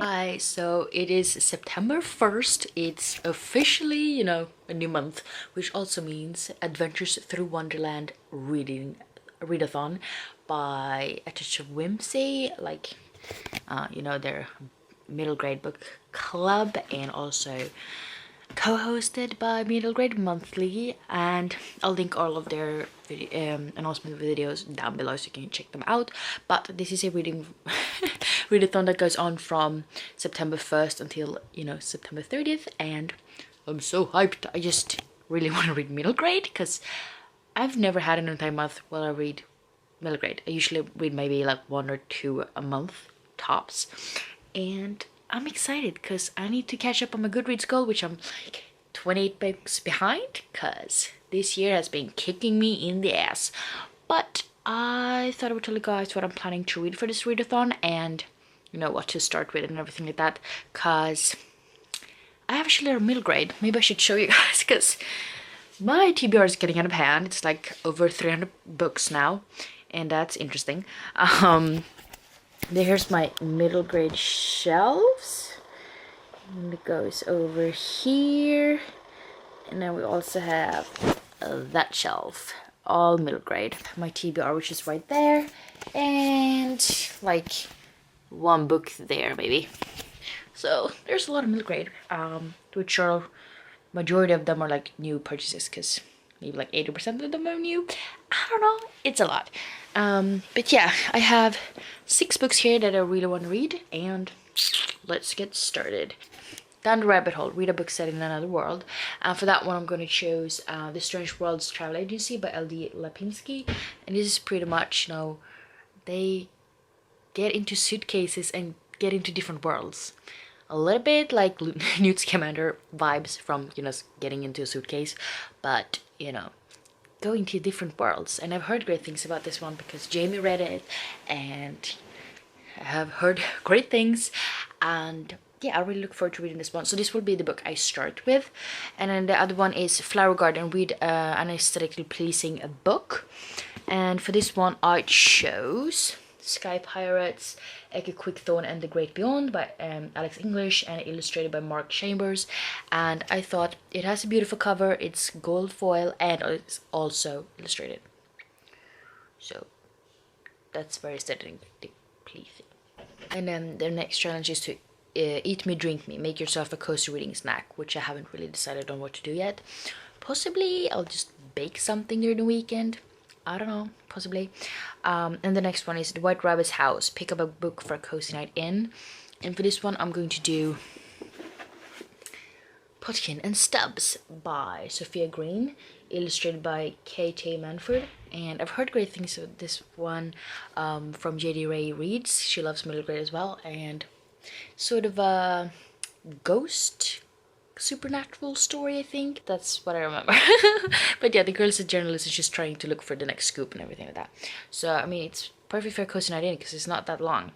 Hi, so it is September 1st. It's officially, a new month, which also means Adventures Through Wonderland readathon by A Touch of Whimsy, their middle grade book club, and also co-hosted by Middle Grade Monthly, and I'll link all of their announcement videos down below so you can check them out. But this is a readathon that goes on from September 1st until September 30th, and I'm so hyped. I just really want to read middle grade because I've never had an entire month while I read middle grade. I usually read maybe like one or two a month tops, and I'm excited because I need to catch up on my Goodreads goal, which I'm like 28 books behind because this year has been kicking me in the ass. But I thought I would tell you guys what I'm planning to read for this readathon and what to start with and everything like that, because I have actually a middle grade. Maybe I should show you guys because my TBR is getting out of hand. It's like over 300 books now, and that's interesting. Here's my middle grade shelves, and it goes over here, and then we also have that shelf, all middle grade. My TBR, which is right there, and like one book there maybe. So there's a lot of middle grade, which are majority of them are like new purchases because maybe like 80% of them are new. I don't know, it's a lot. But yeah, I have 6 books here that I really want to read, and let's get started. Down the rabbit hole, read a book set in another world. For that one, I'm going to choose The Strange Worlds Travel Agency by L.D. Lapinski. And this is pretty much, they get into suitcases and get into different worlds. A little bit like Newt Scamander vibes from, getting into a suitcase, but, going to different worlds. And I've heard great things about this one because Jamie read it, and I have heard great things, and yeah, I really look forward to reading this one. So this will be the book I start with, and then the other one is Flower Garden, read an aesthetically pleasing book. And for this one I chose Sky Pirates, Eke Quickthorn and the Great Beyond by Alex English, and illustrated by Mark Chambers. And I thought it has a beautiful cover, it's gold foil, and it's also illustrated. So that's very aesthetically pleasing. And then the next challenge is to eat me, drink me, make yourself a cozy reading snack, which I haven't really decided on what to do yet. Possibly I'll just bake something during the weekend. I don't know, possibly. And the next one is The White Rabbit's House, pick up a book for a cozy night in. And for this one I'm going to do Potkin and Stubbs by Sophia Green, illustrated by K.T. Manford. And I've heard great things about this one from J.D. Ray Reads. She loves middle grade as well, and sort of a ghost supernatural story, I think. That's what I remember. But yeah, the girl is a journalist and she's trying to look for the next scoop and everything like that. So I mean, it's perfect for a cozy night in because it's not that long.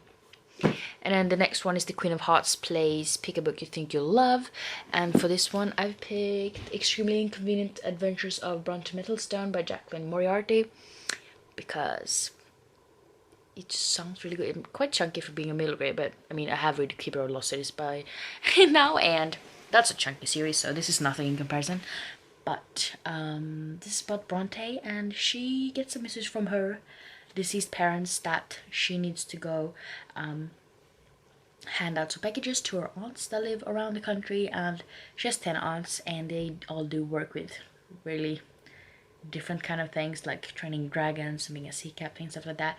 And then the next one is The Queen of Hearts plays Pick a Book You Think You'll Love. And for this one I've picked Extremely Inconvenient Adventures of Bronte Middlestone by Jacqueline Moriarty, because it just sounds really good. It's quite chunky for being a middle grade, but I mean, I have read Keeper of Lost Cities by now, and that's a chunky series, so this is nothing in comparison. But this is about Bronte, and she gets a message from her deceased parents that she needs to go hand out some packages to her aunts that live around the country. And she has 10 aunts, and they all do work with really different kind of things, like training dragons and being a sea captain, stuff like that.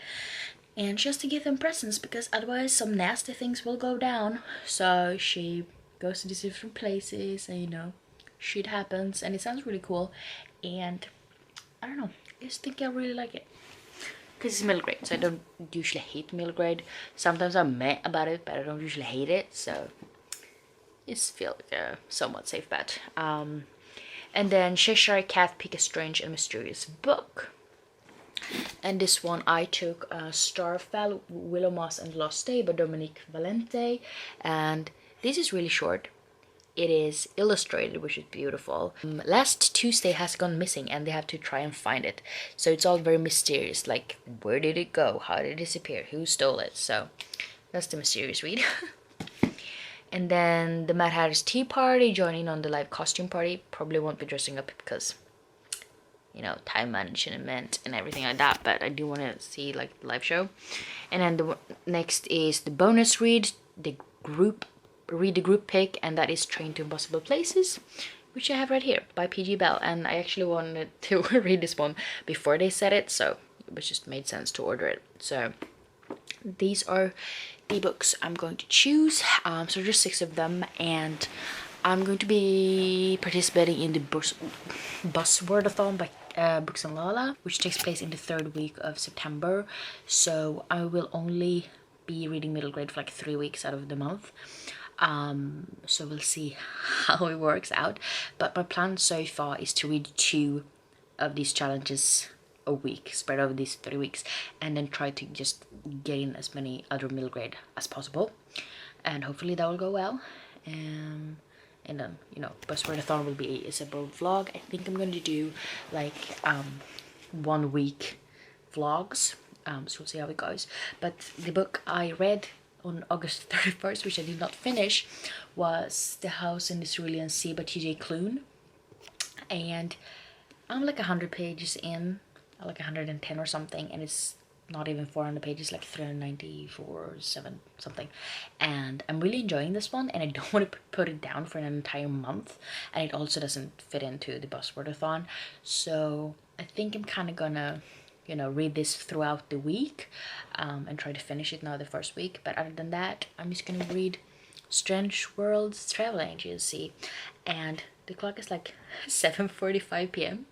And she has to give them presents because otherwise some nasty things will go down. So she goes to these different places, and shit happens, and it sounds really cool. And I don't know, I just think I really like it because it's middle grade, so I don't usually hate middle grade. Sometimes I'm mad about it, but I don't usually hate it, so it's feel like a somewhat safe bet. And then Cheshire Cat, pick a strange and mysterious book. And this one I took Starfell, Willow Moss and Lost Day by Dominique Valente, and this is really short. It is illustrated, which is beautiful. Last Tuesday has gone missing and they have to try and find it. So it's all very mysterious, like where did it go? How did it disappear? Who stole it? So that's the mysterious read. And then the Mad Hatter's Tea Party, joining on the live costume party. Probably won't be dressing up because, you know, time management and everything like that, but I do want to see like the live show. And then the next is the bonus read, the group pick, and that is Train to Impossible Places, which I have right here by PG Bell. And I actually wanted to read this one before they said it, so it just made sense to order it. So these are the books I'm going to choose. So just 6 of them, and I'm going to be participating in the bus readathon by Books and Lala, which takes place in the 3rd week of September. So I will only be reading middle grade for like 3 weeks out of the month. So we'll see how it works out. But my plan so far is to read 2 of these challenges a week, spread over these 3 weeks, and then try to just get in as many other middle grade as possible, and hopefully that will go well. And then, you know, bus readathon will be a separate vlog. I think I'm going to do like 1 week vlogs, so we'll see how it goes. But the book I read on August 31st, which I did not finish, was The House in the Cerulean Sea by TJ Klune, and I'm like 100 pages in, like 110 or something, and it's not even 400 pages, like 394 7 something, and I'm really enjoying this one, and I don't want to put it down for an entire month, and it also doesn't fit into the bus readathon. So I think I'm kind of gonna, you know, read this throughout the week, and try to finish it now the first week. But other than that, I'm just gonna read Strange Worlds Travel Agency, and the clock is like 7:45 p.m.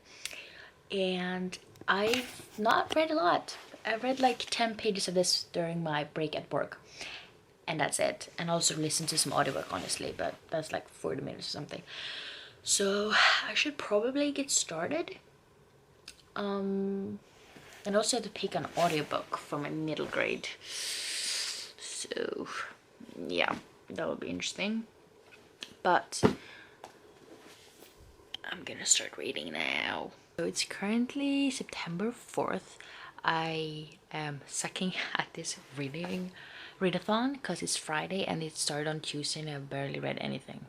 and I've not read a lot. I read like 10 pages of this during my break at work, and that's it. And also listened to some audiobook, honestly, but that's like 40 minutes or something. So I should probably get started. And also have to pick an audiobook for my middle grade. So yeah, that will be interesting. But I'm gonna start reading now. So it's currently September 4th. I am sucking at this readathon because it's Friday and it started on Tuesday and I've barely read anything.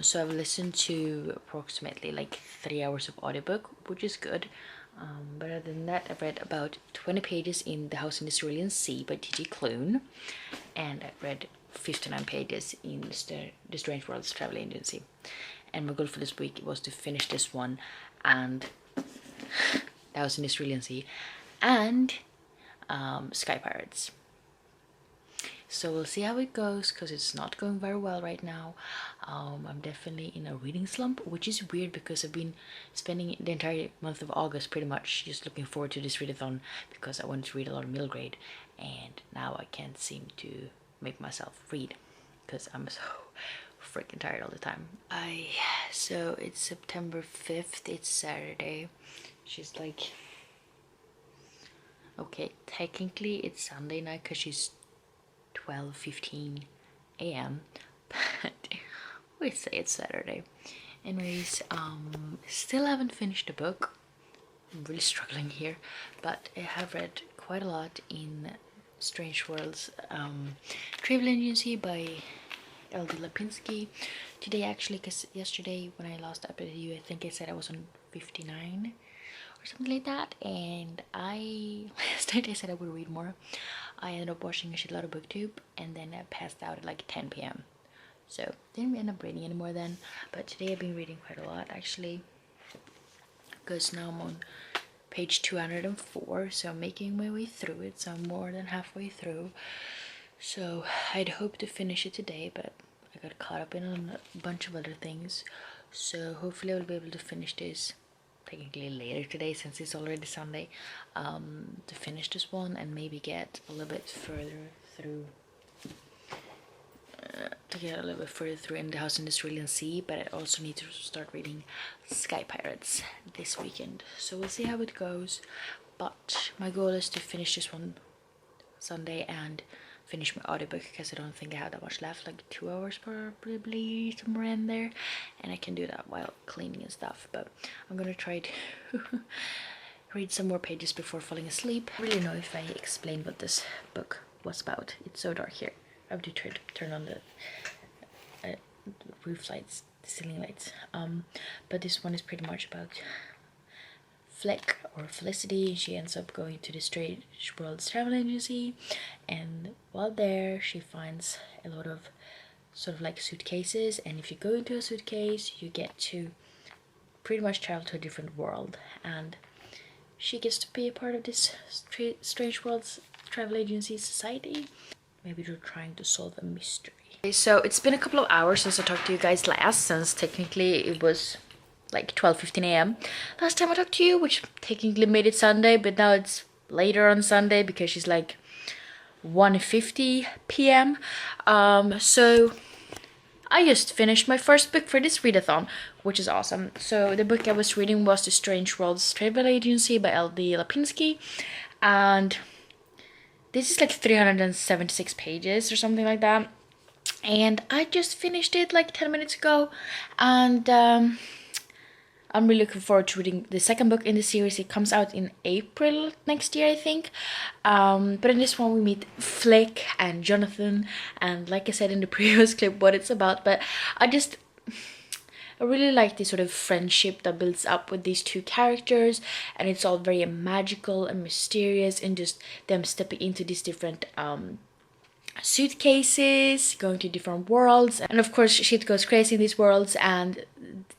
So I've listened to approximately like 3 hours of audiobook, which is good. But other than that, I've read about 20 pages in The House in the Cerulean Sea by TJ Klune, and I've read 59 pages in The Strange Worlds Travel Agency. And my goal for this week was to finish this one and The House in the Cerulean Sea and Sky Pirates. So we'll see how it goes, because it's not going very well right now. I'm definitely in a reading slump, which is weird because I've been spending the entire month of August pretty much just looking forward to this readathon because I wanted to read a lot of middle grade, and now I can't seem to make myself read because I'm so freaking tired all the time. So it's September 5th, it's Saturday. She's like, okay, technically it's Sunday night because she's 12:15 a.m. but we say it's Saturday. Anyways, still haven't finished the book. I'm really struggling here, but I have read quite a lot in Strange Worlds Travel Agency by L.D. Lapinski today, actually, because yesterday when I last updated you, I think I said I was on 59 or something like that, and last night I said I would read more. I ended up watching a shitload of booktube, and then I passed out at like 10 p.m. so didn't end up reading anymore then. But today I've been reading quite a lot, actually, because now I'm on page 204, so I'm making my way through it, so I'm more than halfway through. So I'd hoped to finish it today, but I got caught up in a bunch of other things, so hopefully I'll be able to finish this technically later today, since it's already Sunday, to finish this one and maybe get a little bit further through in The House in the Cerulean Sea. But I also need to start reading Sky Pirates this weekend, so we'll see how it goes. But my goal is to finish this one Sunday and finish my audiobook, because I don't think I have that much left, like 2 hours probably, somewhere in there, and I can do that while cleaning and stuff. But I'm gonna try to read some more pages before falling asleep. I don't really know if I explained what this book was about. It's so dark here. I have to turn on the roof lights, the ceiling lights. But this one is pretty much about Fleck or Felicity. She ends up going to the Strange Worlds travel agency, and while there she finds a lot of sort of like suitcases, and if you go into a suitcase you get to pretty much travel to a different world, and she gets to be a part of this Strange Worlds travel agency society. Maybe they're trying to solve a mystery. So it's been a couple of hours since I talked to you guys last, since technically it was like 12:15 a.m. last time I talked to you, which technically made it Sunday, but now it's later on Sunday because she's like 1:50 p.m. So I just finished my first book for this readathon, which is awesome. So the book I was reading was The Strange Worlds Travel Agency by L.D. Lapinski, and this is like 376 pages or something like that, and I just finished it like 10 minutes ago, and I'm really looking forward to reading the second book in the series. It comes out in April next year, I think. But in this one we meet Flick and Jonathan, and like I said in the previous clip what it's about, but I really like this sort of friendship that builds up with these two characters, and it's all very magical and mysterious, and just them stepping into these different suitcases, going to different worlds, and of course shit goes crazy in these worlds, and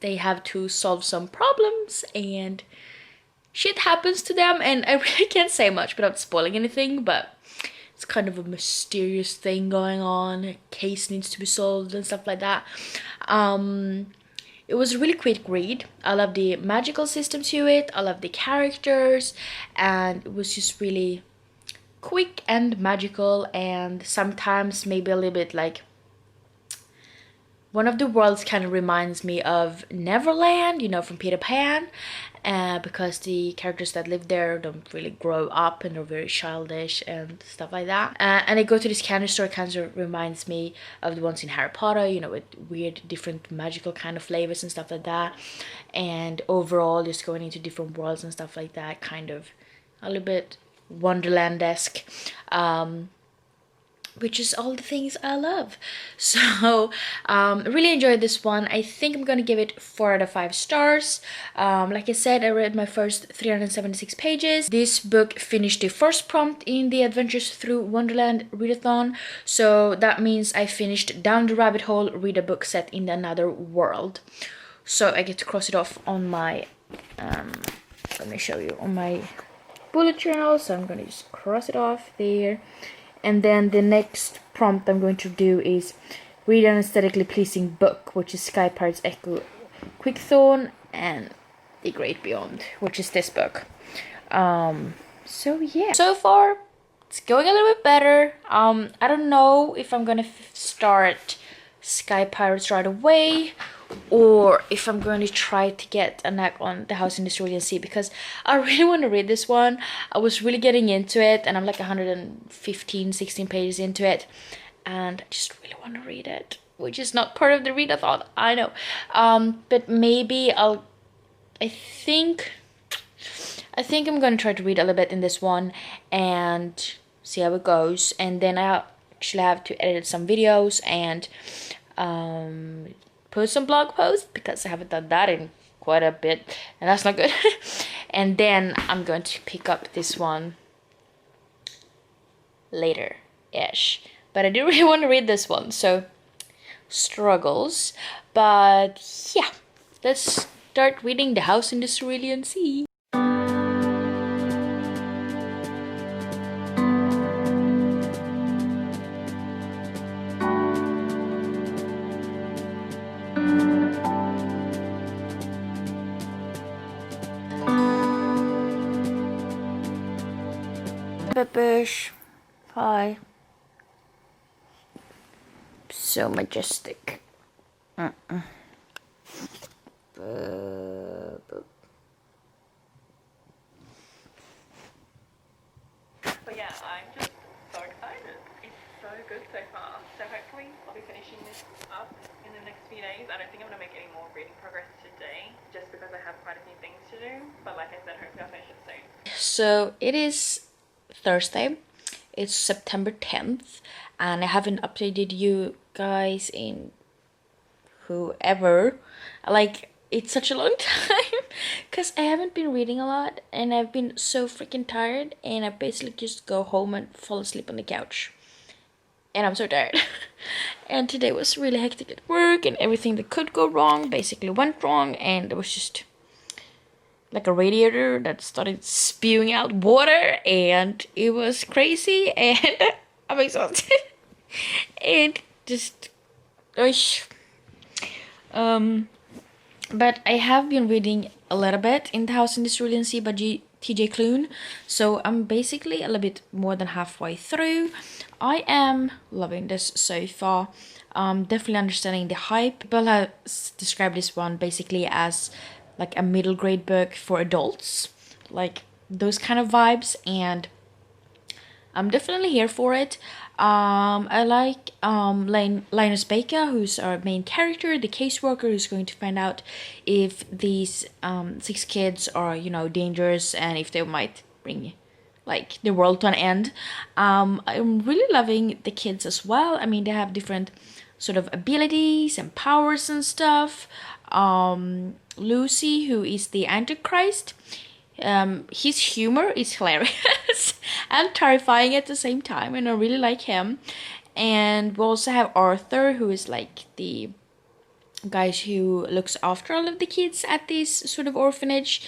they have to solve some problems, and shit happens to them, and I really can't say much without spoiling anything, but it's kind of a mysterious thing going on. A case needs to be solved and stuff like that. It was a really quick read. I love the magical system to it, I love the characters, and it was just really quick and magical, and sometimes maybe a little bit like one of the worlds kind of reminds me of Neverland, you know, from Peter Pan, because the characters that live there don't really grow up and they're very childish and stuff like that. And I go to this candy store, kind of reminds me of the ones in Harry Potter, you know, with weird different magical kind of flavors and stuff like that. And overall just going into different worlds and stuff like that, kind of a little bit Wonderland-esque, which is all the things I love. So really enjoyed this one. I think I'm gonna give it 4 out of 5 stars. Like I said, I read my first 376 pages. This book finished the first prompt in the Adventures Through Wonderland readathon, so that means I finished Down the Rabbit Hole, read a book set in another world. So I get to cross it off on my let me show you, on my bullet journal. So I'm gonna just cross it off there, and then the next prompt I'm going to do is read an aesthetically pleasing book, which is Sky Pirates Echo Quickthorn and The Great Beyond, which is this book. So yeah, so far it's going a little bit better. I don't know if I'm gonna start Sky Pirates right away, or if I'm going to try to get a knack on The House in the Cerulean Sea, because I really want to read this one. I was really getting into it, and I'm like 116 pages into it, and I just really want to read it, which is not part of the readathon, I know. But maybe I think I'm going to try to read a little bit in this one and see how it goes, and then I actually have to edit some videos and post some blog posts, because I haven't done that in quite a bit, and that's not good. And then I'm going to pick up this one later-ish, but I do really want to read this one, so struggles. But yeah, let's start reading The House in the Cerulean Sea. Peppers, hi. So majestic. But yeah, I'm just so excited. It's so good so far. So hopefully I'll be finishing this up in the next few days. I don't think I'm going to make any more reading progress today, just because I have quite a few things to do. But like I said, hopefully I'll finish it soon. So it is Thursday. It's September 10th, and I haven't updated you guys in whoever. Like, it's such a long time because I haven't been reading a lot and I've been so freaking tired, and I basically just go home and fall asleep on the couch. And I'm so tired. And today was really hectic at work, and everything that could go wrong basically went wrong, and there was just like a radiator that started spewing out water, and it was crazy, and I'm exhausted. And just oish. But I have been reading a little bit in The House in the Cerulean Sea by TJ Klune, so I'm basically a little bit more than halfway through. I am loving this so far. Definitely understanding the hype. People have described this one basically as like a middle grade book for adults, like those kind of vibes, and I'm definitely here for it. I like Linus Baker, who's our main character, the caseworker who's going to find out if these 6 kids are, you know, dangerous and if they might bring like the world to an end. I'm really loving the kids as well. I mean, they have different sort of abilities and powers and stuff. Lucy, who is the Antichrist, his humor is hilarious and terrifying at the same time, and I really like him. And we also have Arthur, who is like the guy who looks after all of the kids at this sort of orphanage,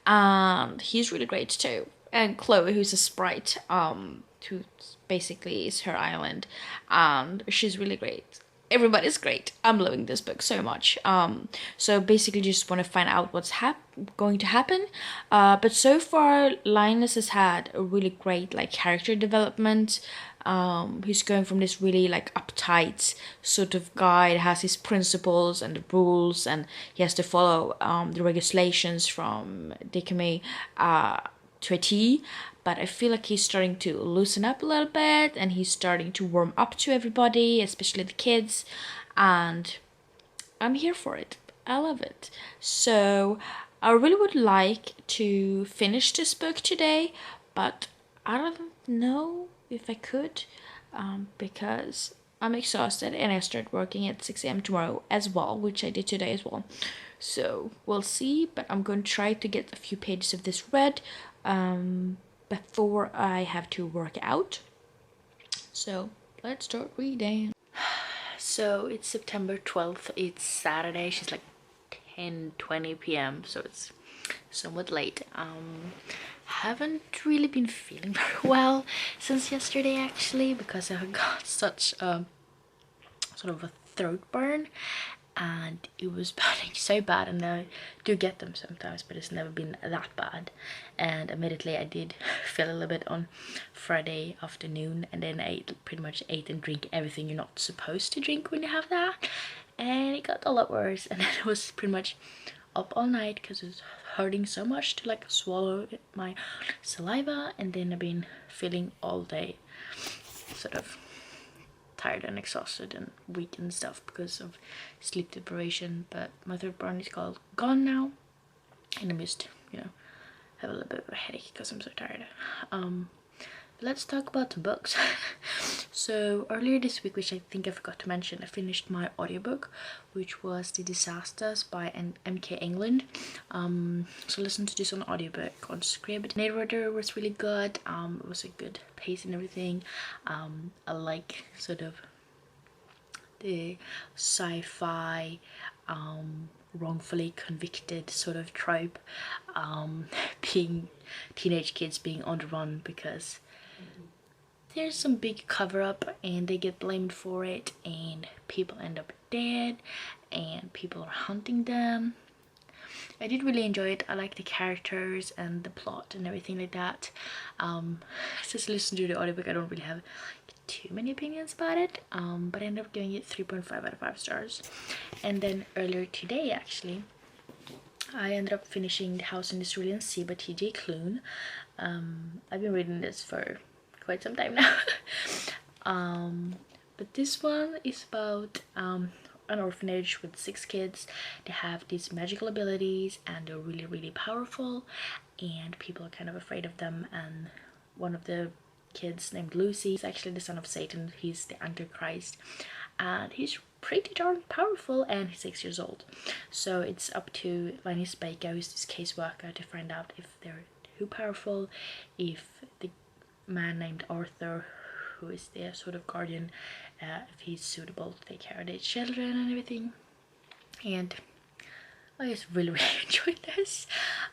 and he's really great too. And Chloe, who's a sprite, who basically is her island, and she's really great. Everybody's great. I'm loving this book so much. So basically just want to find out what's going to happen. But so far, Linus has had a really great like character development. He's going from this really like uptight sort of guy that has his principles and the rules, and he has to follow the regulations from Dikame to a T. But I feel like he's starting to loosen up a little bit, and he's starting to warm up to everybody, especially the kids, and I'm here for it. I love it. So I really would like to finish this book today, but I don't know if I could, because I'm exhausted and I start working at 6 a.m. tomorrow as well, which I did today as well. So we'll see, but I'm going to try to get a few pages of this read before I have to work out. So let's start reading. So it's September 12th, it's Saturday, she's like 10:20 p.m. so it's somewhat late. Haven't really been feeling very well since yesterday actually, because I got such a sort of a throat burn, and it was burning so bad, and I do get them sometimes, but it's never been that bad. And admittedly I did feel a little bit on Friday afternoon, and then I pretty much ate and drank everything you're not supposed to drink when you have that, and it got a lot worse. And then I was pretty much up all night because it was hurting so much to like swallow my saliva, and then I've been feeling all day sort of tired and exhausted and weak and stuff because of sleep deprivation. But my third burn is gone now, and I'm just, you know, have a little bit of a headache because I'm so tired. Let's talk about the books. So earlier this week, which I think I forgot to mention, I finished my audiobook, which was The Disasters by M.K. England. So listen to this on audiobook on Scribd. The narrator was really good. It was a good pace and everything. I like sort of the sci-fi wrongfully convicted sort of trope, being teenage kids being on the run because there's some big cover-up and they get blamed for it, and people end up dead and people are hunting them. I did really enjoy it. I like the characters and the plot and everything like that. Just listen to the audiobook. I don't really have too many opinions about it, but I ended up giving it 3.5 out of 5 stars. And then earlier today actually, I ended up finishing The House in the Cerulean Sea by TJ Klune. I've been reading this for quite some time now. But this one is about an orphanage with 6 kids. They have these magical abilities and they're really, really powerful, and people are kind of afraid of them. And one of the kids named Lucy. He's actually the son of Satan. He's the Antichrist, and he's pretty darn powerful, and he's 6 years old. So it's up to Linus Baker, who's this caseworker, to find out if they're too powerful, if the man named Arthur, who is their sort of guardian, if he's suitable to take care of their children and everything. And I just really enjoyed this.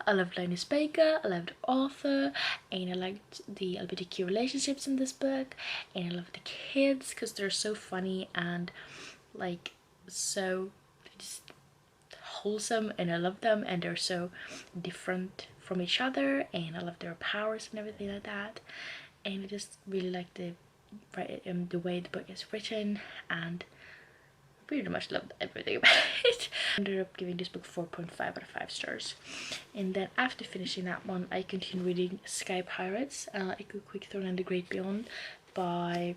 I loved Linus Baker, I loved Arthur, and I liked the LGBTQ relationships in this book, and I love the kids because they're so funny and like so just wholesome, and I love them, and they're so different from each other, and I love their powers and everything like that. And I just really like the way the book is written, and pretty much loved everything about it. I ended up giving this book 4.5 out of 5 stars. And then after finishing that one, I continued reading Sky Pirates, Echo Quick Thorn and the Great Beyond by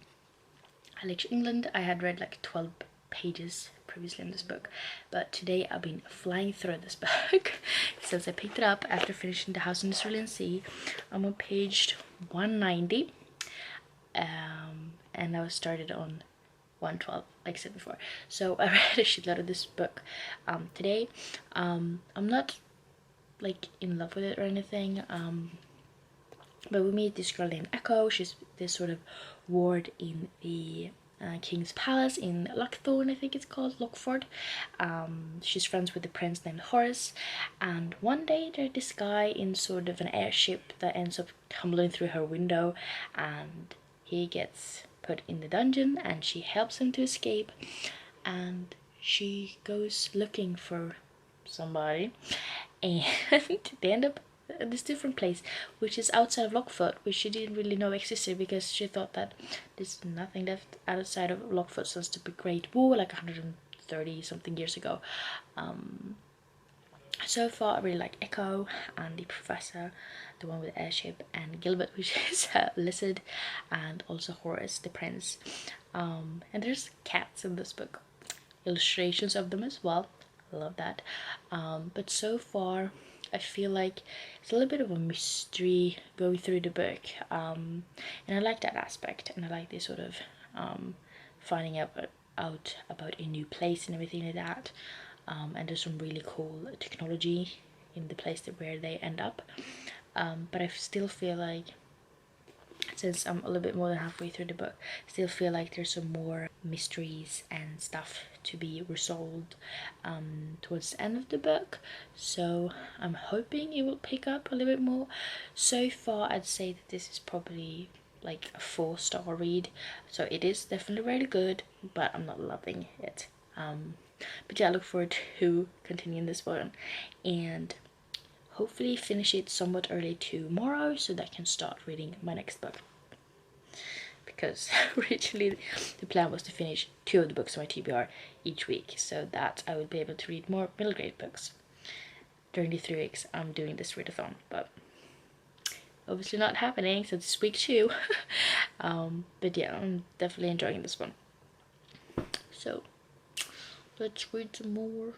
Alex England. I had read like 12 pages previously in this book, but today I've been flying through this book since I picked it up after finishing The House in the Cerulean Sea. I'm on page 190, and I was started on 112, like I said before. So I read a shitload of this book today. I'm not like in love with it or anything, but we meet this girl named Echo. She's this sort of ward in the King's Palace in Lockthorn, I think it's called, Lockford. She's friends with the prince named Horace, and one day there's this guy in sort of an airship that ends up tumbling through her window, and he gets put in the dungeon, and she helps him to escape, and she goes looking for somebody, and they end up at this different place, which is outside of Lockford, which she didn't really know existed, because she thought that there's nothing left outside of Lockford since the Great War, like 130 something years ago. So far I really like Echo and the professor, the one with the airship, and Gilbert, which is a lizard, and also Horace, the prince. And there's cats in this book, illustrations of them as well. I love that. But so far I feel like it's a little bit of a mystery going through the book, and I like that aspect, and I like this sort of finding out about a new place and everything like that. And there's some really cool technology in the place where they end up, but I still feel like, since I'm a little bit more than halfway through the book, still feel like there's some more mysteries and stuff to be resolved towards the end of the book. So I'm hoping it will pick up a little bit more. So far I'd say that this is probably like a 4-star read, so it is definitely really good, but I'm not loving it. But yeah, I look forward to continuing this one, and hopefully finish it somewhat early tomorrow so that I can start reading my next book. Because originally the plan was to finish 2 of the books on my TBR each week, so that I would be able to read more middle grade books during the 3 weeks I'm doing this readathon. But obviously not happening, so this week too. But yeah, I'm definitely enjoying this one. So let's read some more.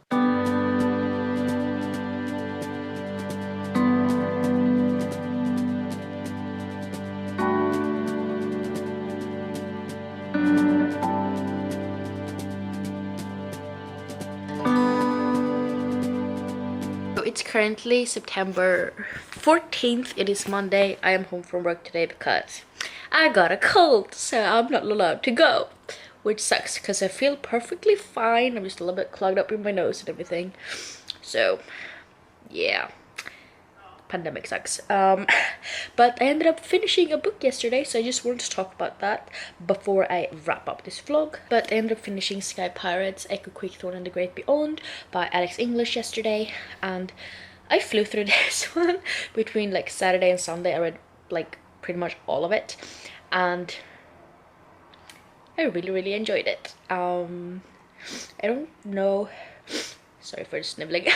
It's currently September 14th. It is Monday. I am home from work today because I got a cold, so I'm not allowed to go, which sucks because I feel perfectly fine. I'm just a little bit clogged up in my nose and everything. So yeah, pandemic sucks. But I ended up finishing a book yesterday, so I just wanted to talk about that before I wrap up this vlog. But I ended up finishing Sky Pirates, Echo Quick Thorn and the Great Beyond by Alex English yesterday, and I flew through this one between like Saturday and Sunday. I read like pretty much all of it, and I really enjoyed it. I don't know, sorry for sniveling.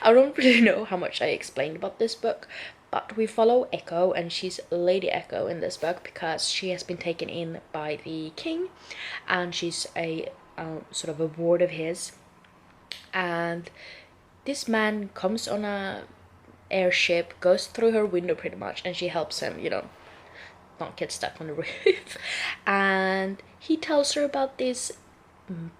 I don't really know how much I explained about this book, but we follow Echo, and she's Lady Echo in this book because she has been taken in by the king, and she's a sort of a ward of his, and this man comes on a airship, goes through her window pretty much, and she helps him, you know, not get stuck on the roof. And he tells her about this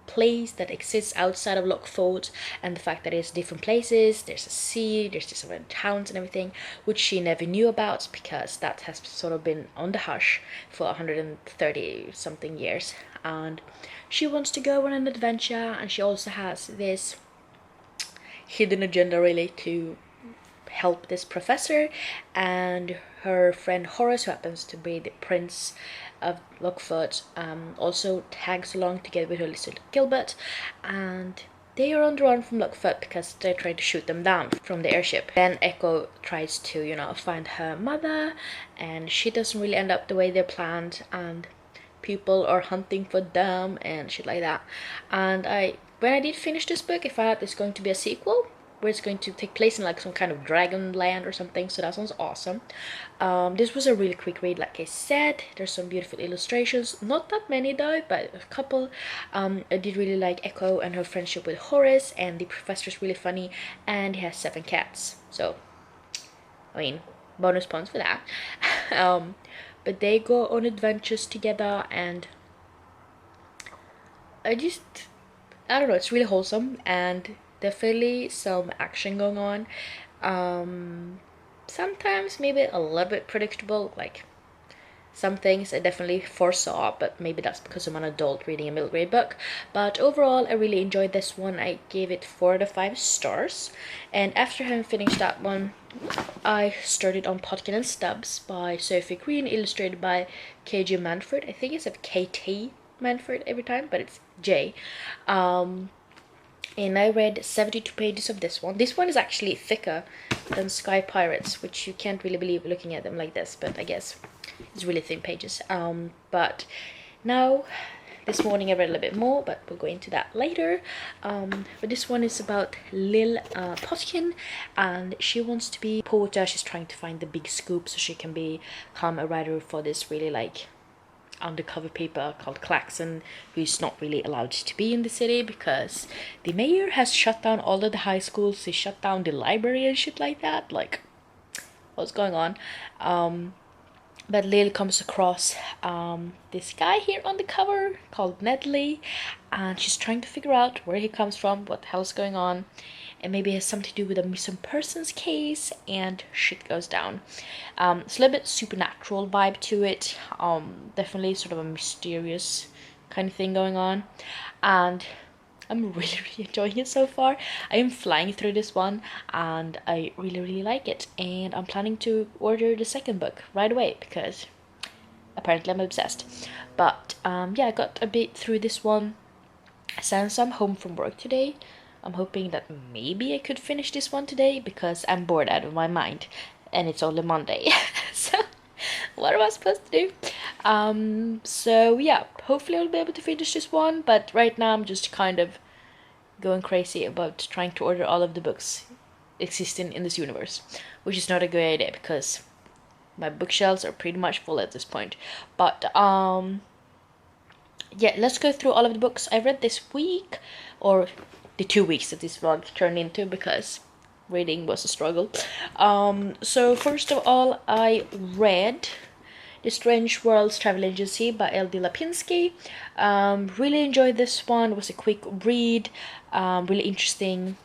place that exists outside of Lockford, and the fact that it's different places, there's a sea, there's different towns and everything, which she never knew about because that has sort of been on the hush for 130 something years. And she wants to go on an adventure, and she also has this hidden agenda really to help this professor, and her friend Horace, who happens to be the prince of Lockford, also tags along together with her little Gilbert, and they are on the run from Lockford because they're trying to shoot them down from the airship. Then Echo tries to, you know, find her mother, and she doesn't really end up the way they planned, and people are hunting for them and shit like that. And when I did finish this book, I found out there's going to be a sequel where it's going to take place in like some kind of dragon land or something, so that sounds awesome. This was a really quick read, like I said. There's some beautiful illustrations, not that many though, but a couple. I did really like Echo and her friendship with Horace, and the professor's really funny, and he has 7 cats, so I mean, bonus points for that. But they go on adventures together, and I don't know, it's really wholesome, and definitely some action going on. Sometimes maybe a little bit predictable, like some things I definitely foresaw, but maybe that's because I'm an adult reading a middle grade book. But overall, I really enjoyed this one. I gave it 4 out of 5 stars. And after having finished that one, I started on Potkin and Stubbs by Sophie Green, illustrated by KJ Manford. I think it's a KT Manford every time, but it's J. And I read 72 pages of this one. This one is actually thicker than Sky Pirates, which you can't really believe looking at them like this, but I guess it's really thin pages. But now, this morning I read a little bit more, but we'll go into that later. But this one is about Lil Potkin, and she wants to be a reporter. She's trying to find the big scoop so she can become a writer for this really like undercover paper called Klaxon, who's not really allowed to be in the city because the mayor has shut down all of the high schools. He shut down the library and shit like that. Like, what's going on? But Lil comes across this guy here on the cover called Nedley, and she's trying to figure out where he comes from, what the hell's going on, and maybe it has something to do with a missing persons case, and shit goes down. It's a little bit supernatural vibe to it, definitely sort of a mysterious kind of thing going on, and I'm really enjoying it so far. I am flying through this one, and I really like it, and I'm planning to order the second book right away because apparently I'm obsessed. But yeah, I got a bit through this one. Since I'm home from work today, I'm hoping that maybe I could finish this one today because I'm bored out of my mind and it's only Monday. So what am I supposed to do? So yeah, hopefully I'll be able to finish this one, but right now I'm just kind of going crazy about trying to order all of the books existing in this universe, which is not a good idea because my bookshelves are pretty much full at this point. But yeah, let's go through all of the books I read this week, or the 2 weeks that this vlog turned into because reading was a struggle. So first of all, I read The Strange Worlds Travel Agency by L.D. Lapinski. Really enjoyed this one. It was a quick read. Really interesting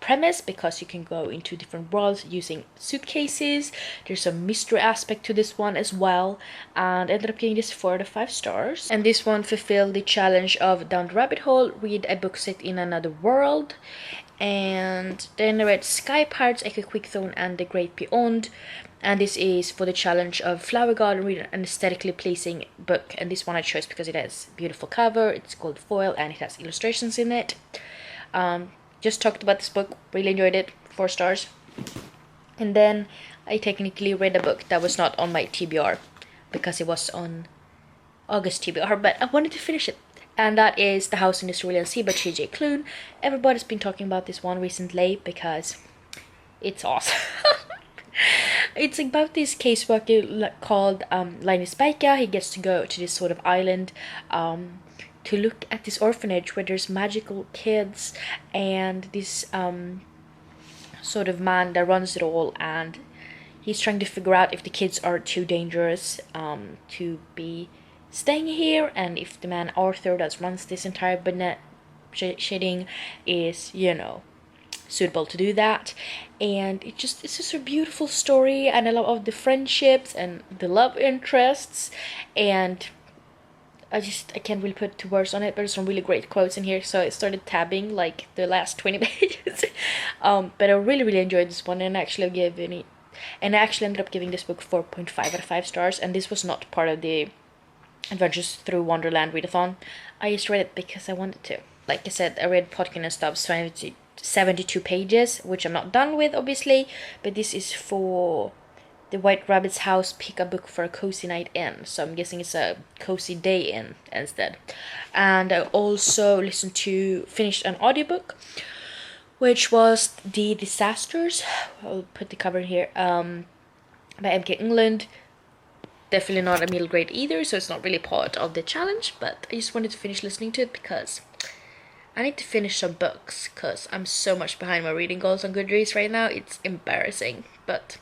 premise because you can go into different worlds using suitcases. There's a mystery aspect to this one as well, and ended up giving this 4 out of 5 stars. And this one fulfilled the challenge of Down the Rabbit Hole, read a book set in another world. And then I read Sky Pirates, Echo Quickthorn, and The Great Beyond. And this is for the challenge of Flower Garden, read an aesthetically pleasing book. And this one I chose because it has beautiful cover, it's gold foil, and it has illustrations in it. Just talked about this book, really enjoyed it, 4 stars. And then I technically read a book that was not on my TBR because it was on August TBR, but I wanted to finish it. And that is The House in the Cerulean Sea by T.J. Klune. Everybody's been talking about this one recently because it's awesome. It's about this caseworker called Linus Baker. He gets to go to this sort of island to look at this orphanage where there's magical kids, and this sort of man that runs it all, and he's trying to figure out if the kids are too dangerous to be staying here, and if the man Arthur that runs this entire shedding is, you know, suitable to do that. And it's just a beautiful story, and I love all the friendships and the love interests, and I can't really put two words on it, but there's some really great quotes in here, so I started tabbing like the last 20 pages. But I really enjoyed this one, and I actually ended up giving this book 4.5 out of 5 stars, and this was not part of the Adventures Through Wonderland readathon. I just read it because I wanted to. Like I said, I read Potkin and Stubbs 72 pages, which I'm not done with, obviously, but this is for the White Rabbit's House Pick a Book for a Cozy Night In, so I'm guessing it's a cozy day in instead. And I also finished an audiobook, which was The Disasters. I'll put the cover here, by M.K. England. Definitely not a middle grade either, so it's not really part of the challenge, but I just wanted to finish listening to it because I need to finish some books, because I'm so much behind my reading goals on Goodreads right now. It's embarrassing, but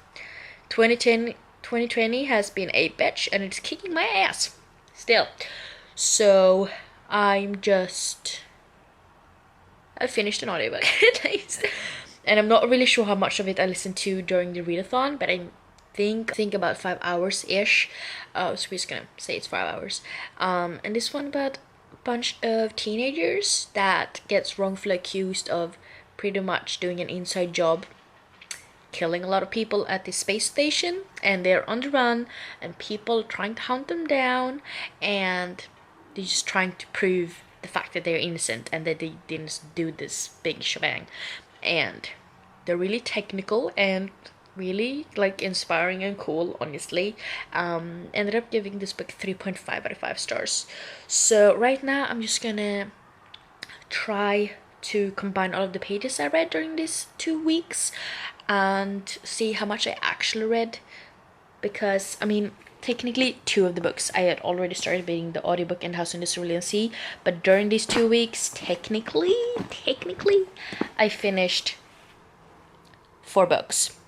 2020 has been a bitch, and it's kicking my ass still. So I finished an audiobook. And I'm not really sure how much of it I listened to during the readathon, but I think about 5 hours ish. So we're just gonna say it's 5 hours. And this one about a bunch of teenagers that gets wrongfully accused of pretty much doing an inside job, killing a lot of people at the space station, and they're on the run, and people trying to hunt them down, and they're just trying to prove the fact that they're innocent and that they didn't do this big shebang. And they're really technical and really like inspiring and cool, honestly. Ended up giving this book 3.5 out of 5 stars. So right now I'm just gonna try to combine all of the pages I read during these 2 weeks and see how much I actually read, because I mean, technically 2 of the books I had already started reading, the audiobook and House in the Cerulean Sea, but during these 2 weeks technically I finished 4 books,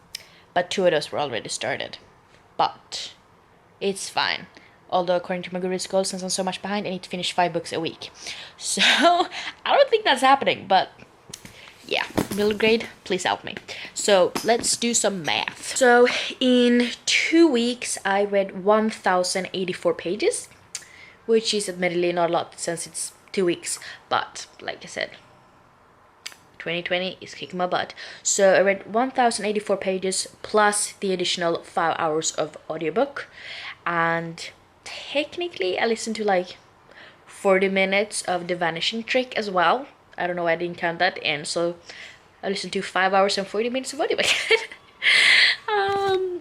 but 2 of those were already started. But it's fine. Although according to my Goodreads goal, since I'm so much behind, I need to finish 5 books a week. So I don't think that's happening, but yeah, middle grade, please help me. So let's do some math. So in 2 weeks, I read 1,084 pages, which is admittedly not a lot since it's 2 weeks, but like I said, 2020 is kicking my butt. So I read 1,084 pages plus the additional 5 hours of audiobook, and technically I listened to like 40 minutes of The Vanishing Trick as well. I don't know why I didn't count that in, so I listened to 5 hours and 40 minutes of audiobook.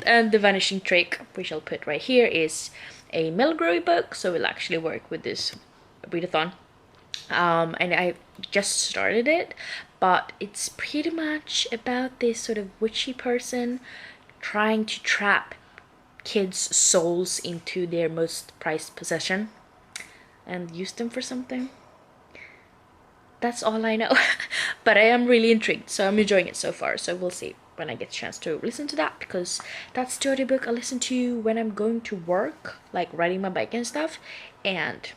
And The Vanishing Trick, which I'll put right here, is a middle-grade book, so we'll actually work with this readathon. And I just started it, but it's pretty much about this sort of witchy person trying to trap kids' souls into their most prized possession and use them for something. That's all I know. But I am really intrigued, so I'm enjoying it so far, so we'll see when I get a chance to listen to that, because that's the audiobook I listen to when I'm going to work, like riding my bike and stuff, and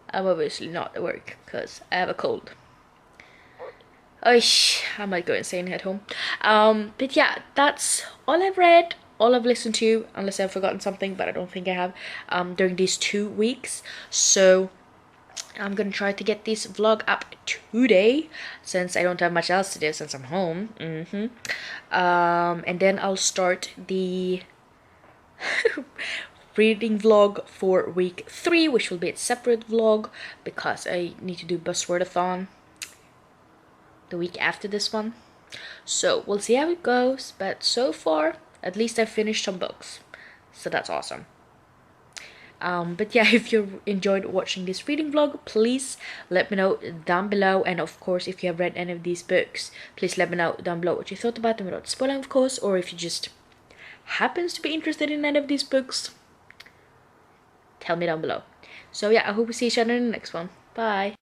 I'm obviously not at work because I have a cold. I might go insane at home. But yeah, that's all I've read, all I've listened to, unless I've forgotten something, but I don't think I have, during these 2 weeks. So I'm gonna try to get this vlog up today, since I don't have much else to do since I'm home. And then I'll start the reading vlog for week 3, which will be a separate vlog because I need to do buzzwordathon the week after this one. So we'll see how it goes, but so far at least I've finished some books, so that's awesome. But yeah, if you enjoyed watching this reading vlog, please let me know down below, and of course if you have read any of these books, please let me know down below what you thought about them without spoiling, of course, or if you just happens to be interested in any of these books, tell me down below. So yeah, I hope we see each other in the next one. Bye.